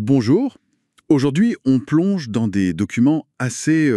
Bonjour. Aujourd'hui, on plonge dans des documents assez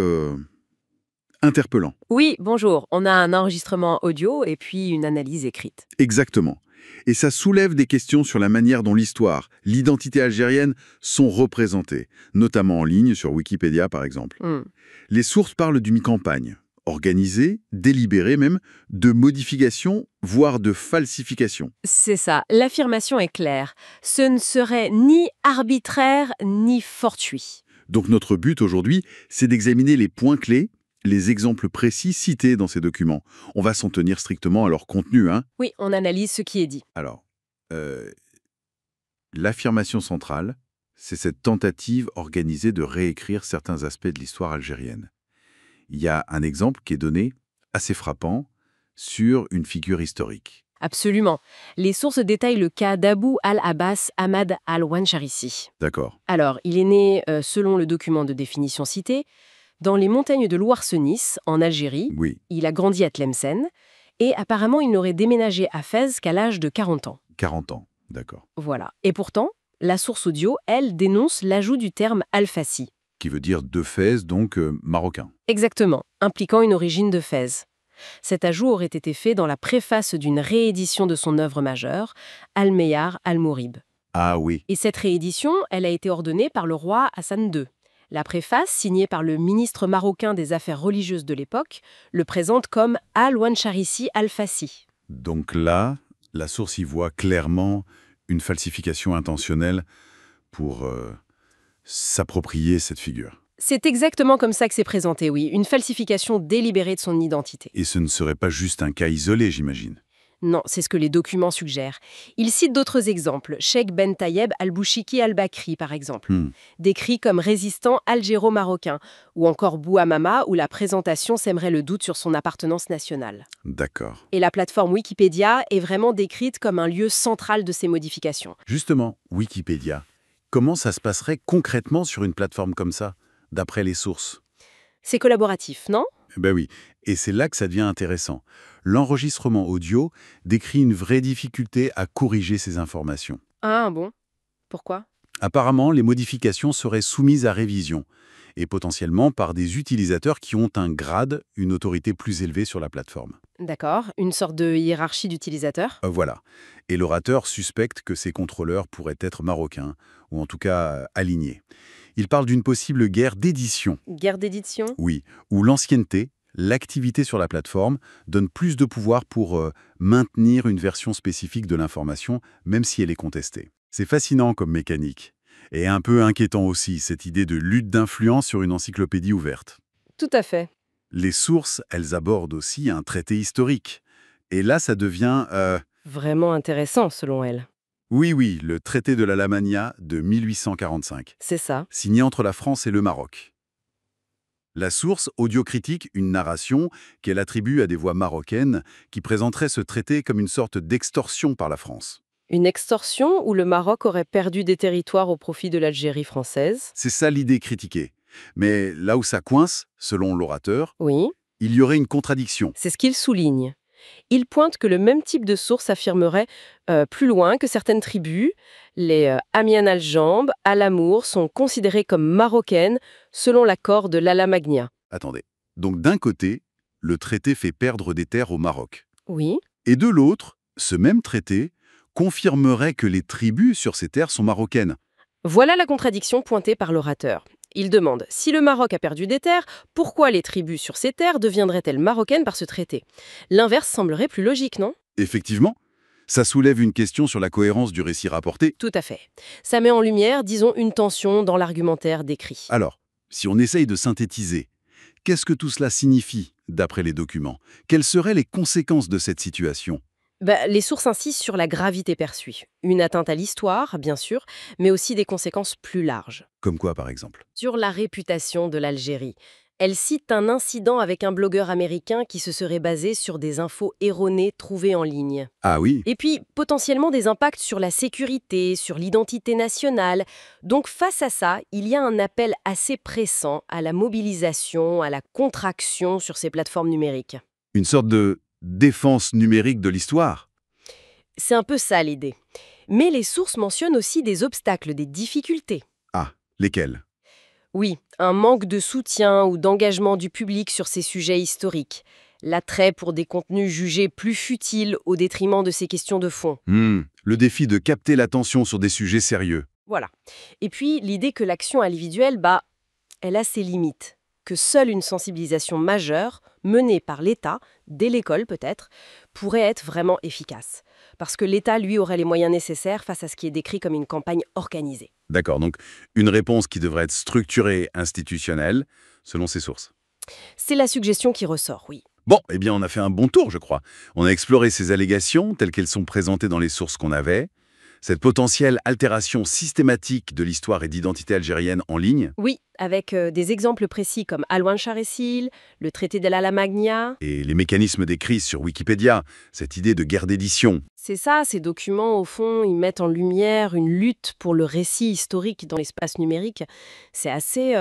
interpellants. Oui, bonjour. On a un enregistrement audio et puis une analyse écrite. Exactement. Et ça soulève des questions sur la manière dont l'histoire, l'identité algérienne sont représentées, notamment en ligne sur Wikipédia par exemple. Hmm. Les sources parlent d'une campagne, organisée, délibérée même, de modification, voire de falsification. C'est ça, l'affirmation est claire. Ce ne serait ni arbitraire ni fortuit. Donc notre but aujourd'hui, c'est d'examiner les points clés, les exemples précis cités dans ces documents. On va s'en tenir strictement à leur contenu, hein. Oui, on analyse ce qui est dit. Alors, euh, l'affirmation centrale, c'est cette tentative organisée de réécrire certains aspects de l'histoire algérienne. Il y a un exemple qui est donné, assez frappant, sur une figure historique. Absolument. Les sources détaillent le cas d'Abou al-Abbas Ahmad al-Wansharissi. D'accord. Alors, il est né, selon le document de définition cité, dans les montagnes de l'Ouarsenis, en Algérie. Oui, Il a grandi à Tlemcen et apparemment il n'aurait déménagé à Fès qu'à l'âge de 40 ans. 40 ans. D'accord. Voilà. Et pourtant, la source audio, elle, dénonce l'ajout du terme al-Fassi. Qui veut dire de Fès, donc marocain. Exactement, impliquant une origine de Fès. Cet ajout aurait été fait dans la préface d'une réédition de son œuvre majeure, Al-Meyar al-Mourib. Ah oui, Et cette réédition, elle a été ordonnée par le roi Hassan II. La préface, signée par le ministre marocain des Affaires religieuses de l'époque, le présente comme Al-Wansharissi al-Fassi. donc là, la source y voit clairement une falsification intentionnelle pour s'approprier cette figure. C'est exactement comme ça que c'est présenté, oui, une falsification délibérée de son identité. Et ce ne serait pas juste un cas isolé, j'imagine. Non, c'est ce que les documents suggèrent. Il cite d'autres exemples, Cheikh Ben Tayeb al-Bouchiki al-Bakri par exemple, Hmm, décrit comme résistant algéro-marocain, ou encore Bouamama où la présentation sèmerait le doute sur son appartenance nationale. d'accord. Et la plateforme Wikipédia est vraiment décrite comme un lieu central de ces modifications. Justement, Wikipédia, comment ça se passerait concrètement sur une plateforme comme ça, d'après les sources? C'est collaboratif, non? Ben oui, et c'est là que ça devient intéressant. L'enregistrement audio décrit une vraie difficulté à corriger ces informations. Ah bon? Pourquoi? Apparemment, les modifications seraient soumises à révision, et potentiellement par des utilisateurs qui ont un grade, une autorité plus élevée sur la plateforme. D'accord, une sorte de hiérarchie d'utilisateurs? Voilà. Et l'orateur suspecte que ces contrôleurs pourraient être marocains, ou en tout cas alignés. Il parle d'une possible guerre d'édition, Guerre d'édition? oui, où l'ancienneté, l'activité sur la plateforme, donne plus de pouvoir pour maintenir une version spécifique de l'information, même si elle est contestée. C'est fascinant comme mécanique. Et un peu inquiétant aussi, cette idée de lutte d'influence sur une encyclopédie ouverte. Tout à fait. Les sources, elles abordent aussi un traité historique. Et là, ça devient... Vraiment intéressant selon elle. oui, le traité de la Lamagna de 1845, C'est ça. signé entre la France et le Maroc. La source audio critique une narration qu'elle attribue à des voix marocaines qui présenteraient ce traité comme une sorte d'extorsion par la France. Une extorsion où le Maroc aurait perdu des territoires au profit de l'Algérie française? C'est ça l'idée critiquée. Mais là où ça coince, selon l'orateur, Oui, il y aurait une contradiction. c'est ce qu'il souligne. Il pointe que le même type de source affirmerait plus loin que certaines tribus, les Amiens al-Jamb, Al-Amour, sont considérées comme marocaines selon l'accord de l'Ala-Magna. Attendez. Donc d'un côté, le traité fait perdre des terres au Maroc. Oui, Et de l'autre, ce même traité confirmerait que les tribus sur ces terres sont marocaines. voilà la contradiction pointée par l'orateur. Il demande, si le Maroc a perdu des terres, pourquoi les tribus sur ces terres deviendraient-elles marocaines par ce traité? L'inverse semblerait plus logique, non? Effectivement, ça soulève une question sur la cohérence du récit rapporté. Tout à fait. Ça met en lumière, disons, une tension dans l'argumentaire décrit. Alors, si on essaye de synthétiser, qu'est-ce que tout cela signifie, d'après les documents? Quelles seraient les conséquences de cette situation? Les sources insistent sur la gravité perçue. Une atteinte à l'histoire, bien sûr, mais aussi des conséquences plus larges. Comme quoi, par exemple? Sur la réputation de l'Algérie. Elle cite un incident avec un blogueur américain qui se serait basé sur des infos erronées trouvées en ligne. Ah oui, Et puis, potentiellement des impacts sur la sécurité, sur l'identité nationale. Donc, face à ça, il y a un appel assez pressant à la mobilisation, à la contraction sur ces plateformes numériques. une sorte de défense numérique de l'histoire. C'est un peu ça l'idée. Mais les sources mentionnent aussi des obstacles, des difficultés. Lesquels? Oui, un manque de soutien ou d'engagement du public sur ces sujets historiques. L'attrait pour des contenus jugés plus futiles au détriment de ces questions de fond. Le défi de capter l'attention sur des sujets sérieux. Voilà. Et puis, l'idée que l'action individuelle, elle a ses limites. Que seule une sensibilisation majeure, menée par l'État, dès l'école peut-être, pourrait être vraiment efficace. Parce que l'État, lui, aurait les moyens nécessaires face à ce qui est décrit comme une campagne organisée. D'accord, donc une réponse qui devrait être structurée, institutionnelle, selon ses sources. C'est la suggestion qui ressort, oui. Bon, eh bien on a fait un bon tour, je crois. On a exploré ces allégations telles qu'elles sont présentées dans les sources qu'on avait, cette potentielle altération systématique de l'histoire et d'identité algérienne en ligne, Oui, avec des exemples précis comme Alouane Charessil, le traité de l'Alamagna. et les mécanismes décrits sur Wikipédia, cette idée de guerre d'édition. C'est ça, ces documents, au fond, ils mettent en lumière une lutte pour le récit historique dans l'espace numérique. C'est assez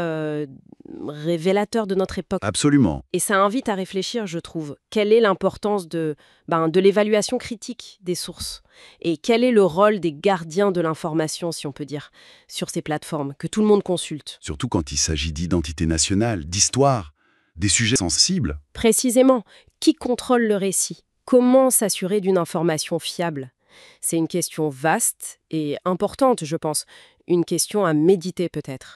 révélateur de notre époque. Absolument. Et ça invite à réfléchir, je trouve. Quelle est l'importance de l'évaluation critique des sources? Et quel est le rôle des gardiens de l'information, si on peut dire, sur ces plateformes, que tout le monde consulte? Surtout quand il s'agit d'identité nationale, d'histoire, des sujets sensibles. Précisément, qui contrôle le récit? Comment s'assurer d'une information fiable? C'est une question vaste et importante, je pense. Une question à méditer peut-être.